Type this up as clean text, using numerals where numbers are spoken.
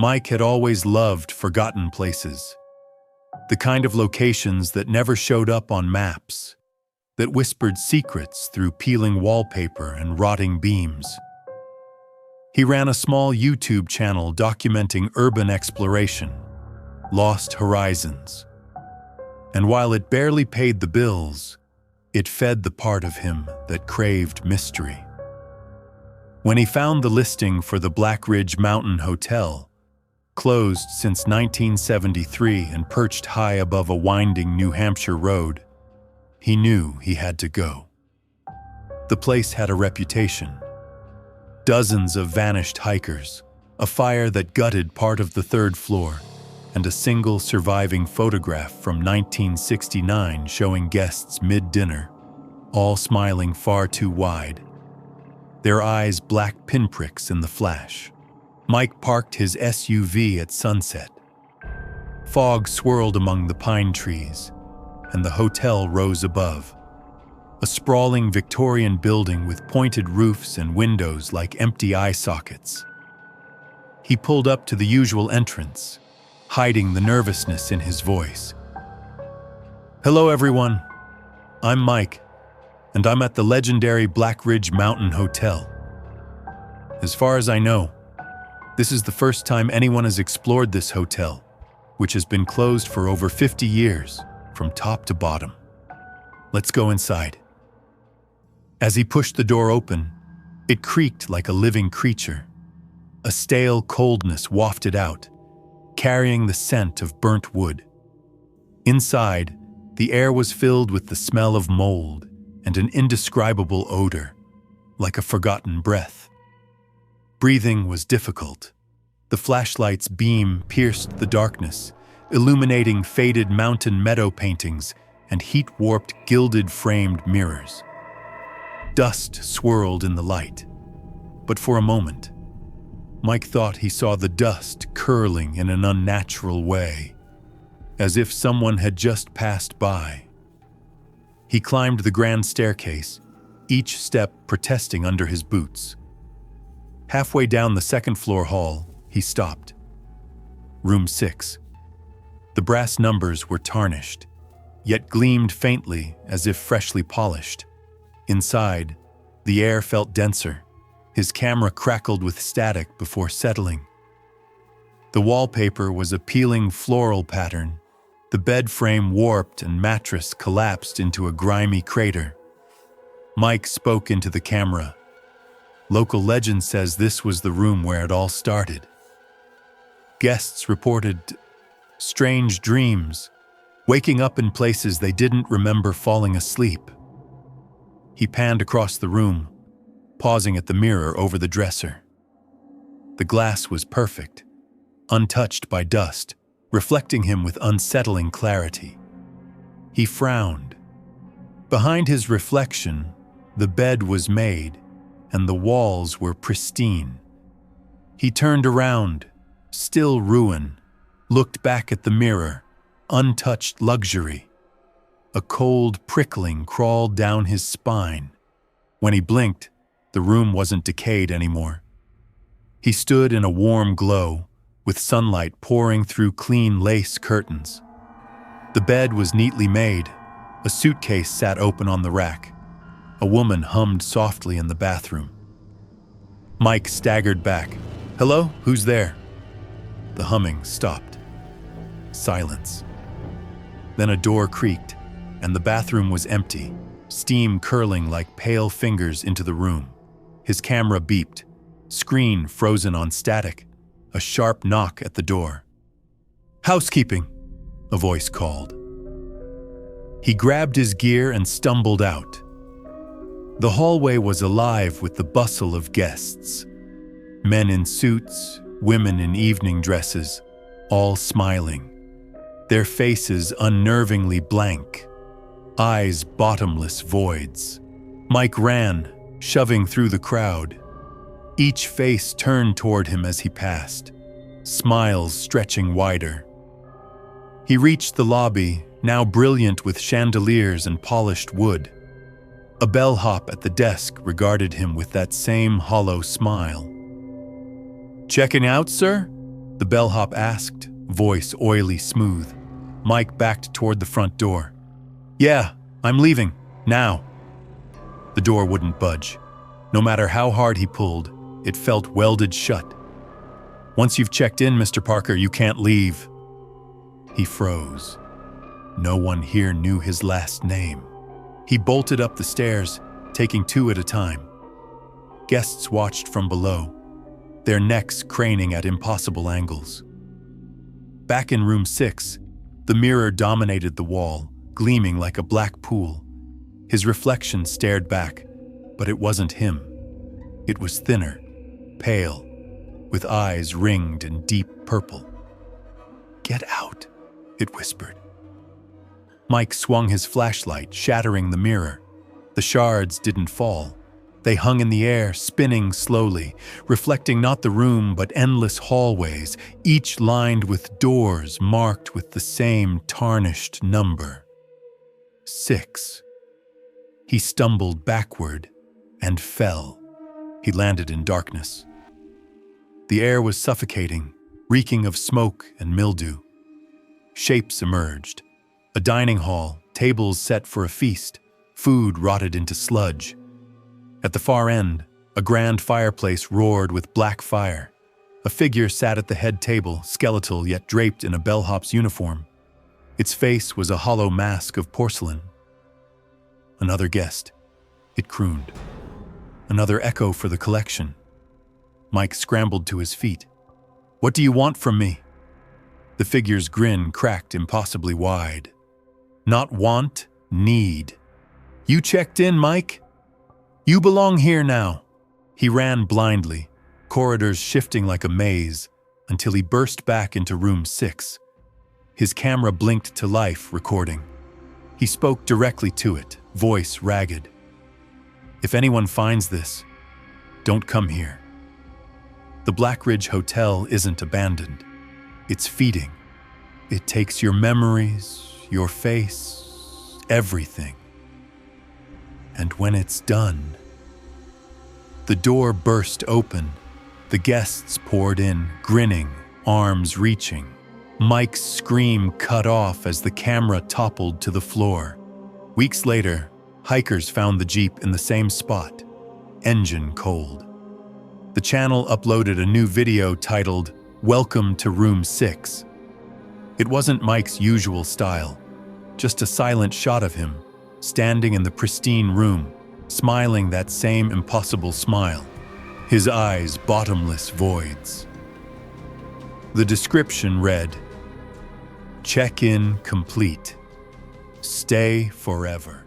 Mike had always loved forgotten places, the kind of locations that never showed up on maps, that whispered secrets through peeling wallpaper and rotting beams. He ran a small YouTube channel documenting urban exploration, lost horizons. And while it barely paid the bills, it fed the part of him that craved mystery. When he found the listing for the Blackridge Mountain Hotel, closed since 1973 and perched high above a winding New Hampshire road, he knew he had to go. The place had a reputation. Dozens of vanished hikers, a fire that gutted part of the third floor, and a single surviving photograph from 1969 showing guests mid-dinner, all smiling far too wide, their eyes black pinpricks in the flash. Mike parked his SUV at sunset. Fog swirled among the pine trees, and the hotel rose above. A sprawling Victorian building with pointed roofs and windows like empty eye sockets. He pulled up to the usual entrance, hiding the nervousness in his voice. "Hello, everyone. I'm Mike, and I'm at the legendary Blackridge Mountain Hotel. As far as I know, this is the first time anyone has explored this hotel, which has been closed for over 50 years, from top to bottom. Let's go inside." As he pushed the door open, it creaked like a living creature. A stale coldness wafted out, carrying the scent of burnt wood. Inside, the air was filled with the smell of mold and an indescribable odor, like a forgotten breath. Breathing was difficult. The flashlight's beam pierced the darkness, illuminating faded mountain meadow paintings and heat-warped gilded-framed mirrors. Dust swirled in the light, but for a moment, Mike thought he saw the dust curling in an unnatural way, as if someone had just passed by. He climbed the grand staircase, each step protesting under his boots. Halfway down the second-floor hall, he stopped. Room 6. The brass numbers were tarnished, yet gleamed faintly as if freshly polished. Inside, the air felt denser. His camera crackled with static before settling. The wallpaper was a peeling floral pattern. The bed frame warped and mattress collapsed into a grimy crater. Mike spoke into the camera. Local legend says this was the room where it all started. Guests reported strange dreams, waking up in places they didn't remember falling asleep. He panned across the room, pausing at the mirror over the dresser. The glass was perfect, untouched by dust, reflecting him with unsettling clarity. He frowned. Behind his reflection, the bed was made, and the walls were pristine. He turned around, still ruin, looked back at the mirror, untouched luxury. A cold prickling crawled down his spine. When he blinked, the room wasn't decayed anymore. He stood in a warm glow, with sunlight pouring through clean lace curtains. The bed was neatly made. A suitcase sat open on the rack. A woman hummed softly in the bathroom. Mike staggered back. "Hello? Who's there?" The humming stopped. Silence. Then a door creaked, and the bathroom was empty, steam curling like pale fingers into the room. His camera beeped, screen frozen on static, a sharp knock at the door. "Housekeeping," a voice called. He grabbed his gear and stumbled out. The hallway was alive with the bustle of guests. Men in suits, women in evening dresses, all smiling. Their faces unnervingly blank, eyes bottomless voids. Mike ran, shoving through the crowd. Each face turned toward him as he passed, smiles stretching wider. He reached the lobby, now brilliant with chandeliers and polished wood. A bellhop at the desk regarded him with that same hollow smile. "Checking out, sir?" The bellhop asked, voice oily smooth. Mike backed toward the front door. "Yeah, I'm leaving. Now." The door wouldn't budge. No matter how hard he pulled, it felt welded shut. "Once you've checked in, Mr. Parker, you can't leave." He froze. No one here knew his last name. He bolted up the stairs, taking 2 at a time. Guests watched from below, their necks craning at impossible angles. Back in room 6, the mirror dominated the wall, gleaming like a black pool. His reflection stared back, but it wasn't him. It was thinner, pale, with eyes ringed in deep purple. "Get out," it whispered. Mike swung his flashlight, shattering the mirror. The shards didn't fall. They hung in the air, spinning slowly, reflecting not the room but endless hallways, each lined with doors marked with the same tarnished number. 6. He stumbled backward and fell. He landed in darkness. The air was suffocating, reeking of smoke and mildew. Shapes emerged. A dining hall, tables set for a feast, food rotted into sludge. At the far end, a grand fireplace roared with black fire. A figure sat at the head table, skeletal yet draped in a bellhop's uniform. Its face was a hollow mask of porcelain. Another guest, it crooned. Another echo for the collection. Mike scrambled to his feet. "What do you want from me?" The figure's grin cracked impossibly wide. "Not want, need. You checked in, Mike? You belong here now." He ran blindly, corridors shifting like a maze, until he burst back into room 6. His camera blinked to life, recording. He spoke directly to it, voice ragged. "If anyone finds this, don't come here. The Blackridge Hotel isn't abandoned. It's feeding. It takes your memories, your face, everything. And when it's done..." The door burst open. The guests poured in, grinning, arms reaching. Mike's scream cut off as the camera toppled to the floor. Weeks later, hikers found the Jeep in the same spot, engine cold. The channel uploaded a new video titled, "Welcome to Room 6. It wasn't Mike's usual style, just a silent shot of him, standing in the pristine room, smiling that same impossible smile, his eyes bottomless voids. The description read, "Check-in complete. Stay forever."